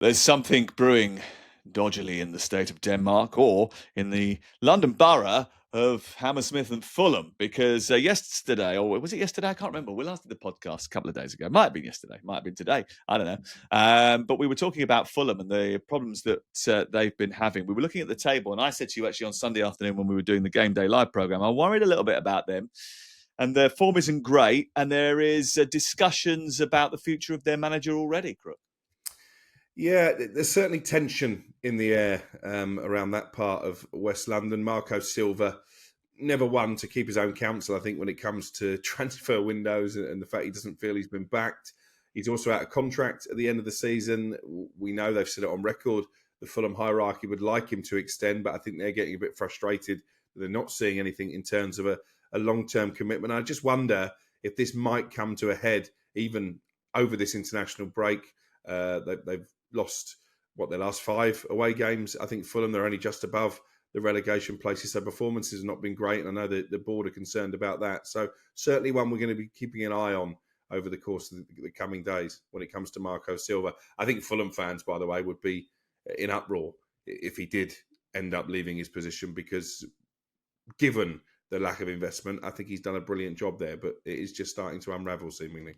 There's something brewing dodgily in the state of Denmark, or in the London borough of Hammersmith and Fulham, because yesterday, or was it yesterday? I can't remember. We last did the podcast a couple of days ago. Might have been yesterday. Might have been today. I don't know. But we were talking about Fulham and the problems that they've been having. We were looking at the table, and I said to you actually on Sunday afternoon when we were doing the Game Day Live programme, I worried a little bit about them. And their form isn't great, and there is discussions about the future of their manager already, Crook. Yeah, there's certainly tension in the air around that part of West London. Marco Silva, never one to keep his own counsel, I think, when it comes to transfer windows and the fact he doesn't feel he's been backed. He's also out of contract at the end of the season. We know they've said it on record. The Fulham hierarchy would like him to extend, but I think they're getting a bit frustrated that they're not seeing anything in terms of a long-term commitment. I just wonder if this might come to a head even over this international break. They've lost, their last 5 away games. I think Fulham, they're only just above the relegation places. So performances have not been great. And I know that the board are concerned about that. So certainly one we're going to be keeping an eye on over the course of the coming days when it comes to Marco Silva. I think Fulham fans, by the way, would be in uproar if he did end up leaving his position, because given the lack of investment, I think he's done a brilliant job there, but it is just starting to unravel seemingly.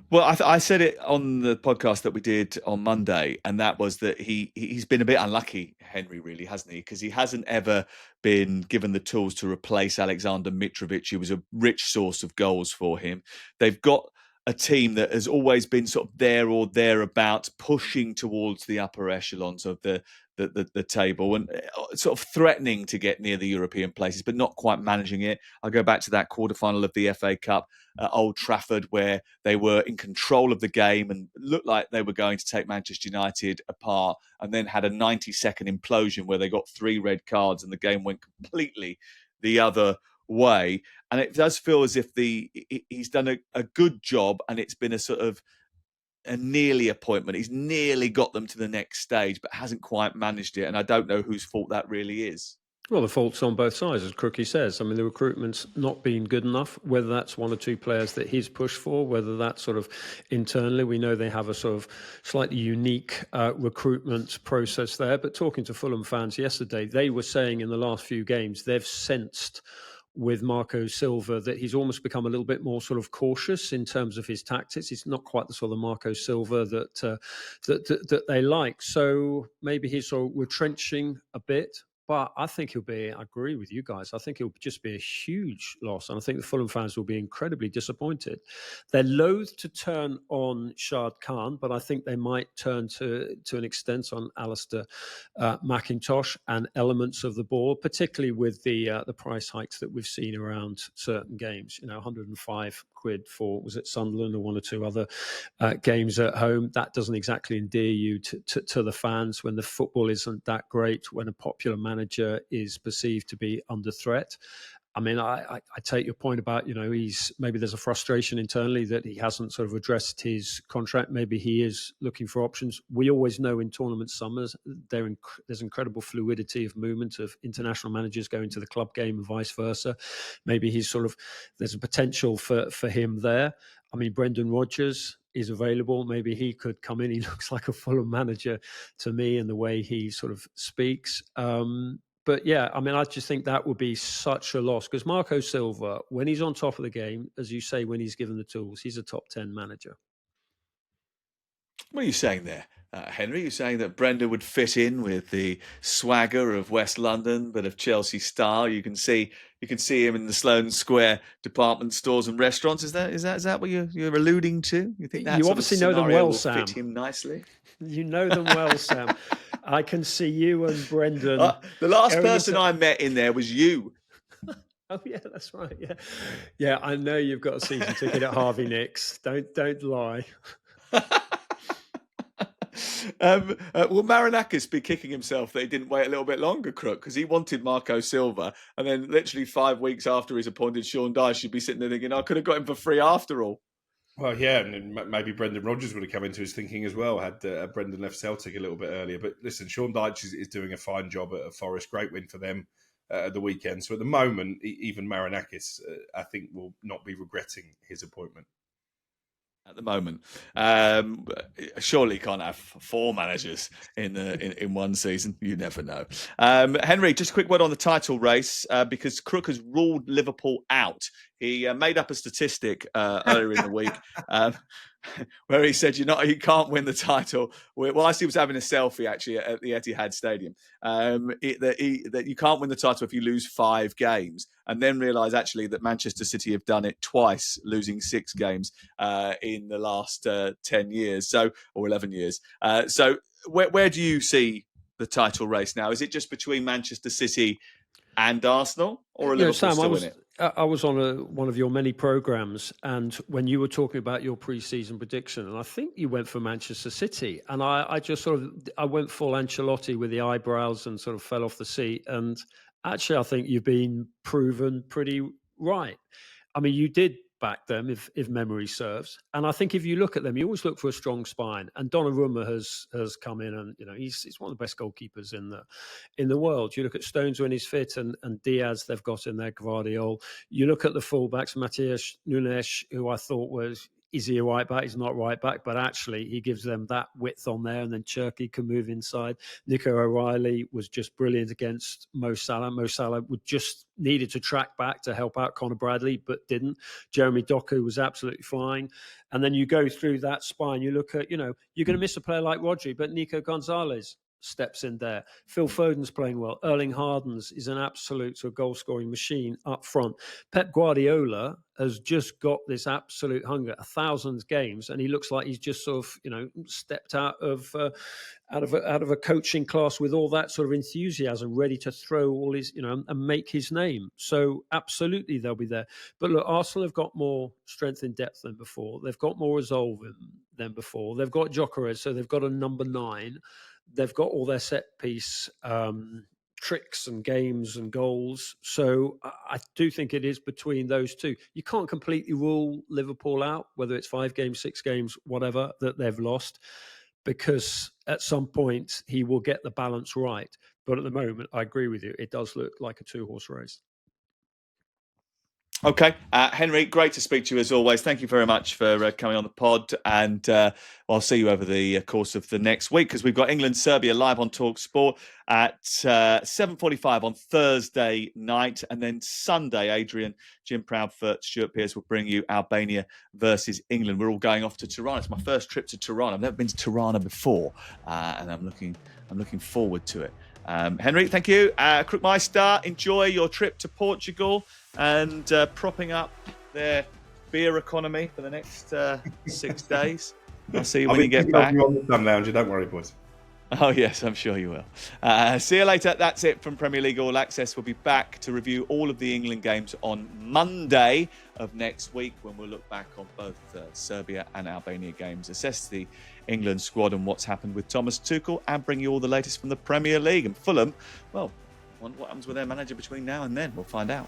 Well, I said it on the podcast that we did on Monday, and that was that he's been a bit unlucky, Henry, really, hasn't he? Because he hasn't ever been given the tools to replace Alexander Mitrovic, who was a rich source of goals for him. They've got a team that has always been sort of there or thereabouts, pushing towards the upper echelons of the table and sort of threatening to get near the European places, but not quite managing it. I go back to that quarterfinal of the FA Cup at Old Trafford, where they were in control of the game and looked like they were going to take Manchester United apart, and then had a 90-second implosion where they got 3 red cards and the game went completely the other way. And it does feel as if he's done a good job, and it's been a sort of a nearly appointment. He's nearly got them to the next stage, but hasn't quite managed it. And I don't know whose fault that really is. Well, the fault's on both sides, as Crookie says. I mean, the recruitment's not been good enough, whether that's 1 or 2 players that he's pushed for, whether that's sort of internally. We know they have a sort of slightly unique recruitment process there. But talking to Fulham fans yesterday, they were saying in the last few games, they've sensed with Marco Silva that he's almost become a little bit more sort of cautious in terms of his tactics. He's not quite the sort of Marco Silva that they like. So maybe he's sort of retrenching a bit. But I think I agree with you guys, I think he'll just be a huge loss. And I think the Fulham fans will be incredibly disappointed. They're loath to turn on Shad Khan, but I think they might turn to an extent on Alistair McIntosh and elements of the board, particularly with the price hikes that we've seen around certain games. 105 quid for, was it Sunderland or 1 or 2 other games at home? That doesn't exactly endear you to the fans when the football isn't that great, when a popular manager is perceived to be under threat. I mean, I take your point about, maybe there's a frustration internally that he hasn't sort of addressed his contract. Maybe he is looking for options. We always know in tournament summers, there's incredible fluidity of movement of international managers going to the club game and vice versa. Maybe there's a potential for him there. I mean, Brendan Rodgers is available. Maybe he could come in. He looks like a Fulham manager to me in the way he sort of speaks. But yeah, I mean, I just think that would be such a loss, because Marco Silva, when he's on top of the game, as you say, when he's given the tools, he's a top 10 manager. What are you saying there, Henry? You're saying that Brenda would fit in with the swagger of West London, but of Chelsea style. You can see him in the Sloane Square department stores and restaurants. Is that what you're alluding to? You think that you obviously know them well, Sam. Fit him nicely. You know them well, Sam. I can see you and Brendan. The last person I met in there was you. Oh yeah, that's right. Yeah. I know you've got a season ticket at Harvey Nicks. Don't lie. Will Marinakis be kicking himself that he didn't wait a little bit longer, Crook? Because he wanted Marco Silva, and then literally 5 weeks after he's appointed Sean Dyche, should be sitting there thinking, I could have got him for free after all. Well, yeah, and maybe Brendan Rodgers would have come into his thinking as well, had Brendan left Celtic a little bit earlier. But listen, Sean Dyche is doing a fine job at Forest. Great win for them at the weekend. So at the moment, even Marinakis, I think, will not be regretting his appointment. at the moment. Surely you can't have 4 managers in one season. You never know. Henry, just a quick word on the title race, because Crook has ruled Liverpool out. He made up a statistic earlier in the week where he said, you can't win the title. Whilst he was having a selfie actually at the Etihad Stadium, that you can't win the title if you lose 5 games, and then realise actually that Manchester City have done it twice, losing 6 games in the last 10 years, or 11 years. So where do you see the title race now? Is it just between Manchester City and Arsenal, or are Liverpool Sam, still in it? I was on one of your many programmes, and when you were talking about your pre-season prediction, and I think you went for Manchester City, and I just I went full Ancelotti with the eyebrows and sort of fell off the seat. And actually, I think you've been proven pretty right. I mean, you did back them, if memory serves. And I think if you look at them, you always look for a strong spine. And Donnarumma has come in, and he's one of the best goalkeepers in the world. You look at Stones when he's fit, and Diaz they've got in there, Gvardiol. You look at the fullbacks, Matías Nunes, who I thought was. Is he a right back? He's not right back, but actually he gives them that width on there, and then Cherki can move inside. Nico O'Reilly was just brilliant against Mo Salah. Mo Salah would just needed to track back to help out Conor Bradley, but didn't. Jeremy Doku was absolutely flying. And then you go through that spine, you look at, you're going to miss a player like Rodri, but Nico Gonzalez steps in there. Phil Foden's playing well. Erling Haaland's is an absolute sort of goal-scoring machine up front. Pep Guardiola has just got this absolute hunger, 1,000 games, and he looks like he's just sort of, stepped out of a coaching class with all that sort of enthusiasm, ready to throw all his, and make his name. So absolutely they'll be there. But look, Arsenal have got more strength in depth than before. They've got more resolve than before. They've got Gyökeres, so they've got a number 9. They've got all their set piece tricks and games and goals. So I do think it is between those two. You can't completely rule Liverpool out, whether it's 5 games, 6 games, whatever, that they've lost, because at some point he will get the balance right. But at the moment, I agree with you. It does look like a 2-horse race. Okay, Henry, great to speak to you as always. Thank you very much for coming on the pod, and I'll see you over the course of the next week, because we've got England-Serbia live on talkSPORT at 7:45 on Thursday night, and then Sunday, Adrian, Jim Proudfoot, Stuart Pearce will bring you Albania versus England. We're all going off to Tirana. It's my first trip to Tirana. I've never been to Tirana before, and I'm looking forward to it. Henry, thank you. Crookmeister, enjoy your trip to Portugal and propping up their beer economy for the next 6 days. I'll see you when you get back. On the Sun Lounger, don't worry, boys. Oh, yes, I'm sure you will. See you later. That's it from Premier League All Access. We'll be back to review all of the England games on Monday of next week, when we'll look back on both Serbia and Albania games, assess the England squad and what's happened with Thomas Tuchel, and bring you all the latest from the Premier League. And Fulham, well, what happens with their manager between now and then? We'll find out.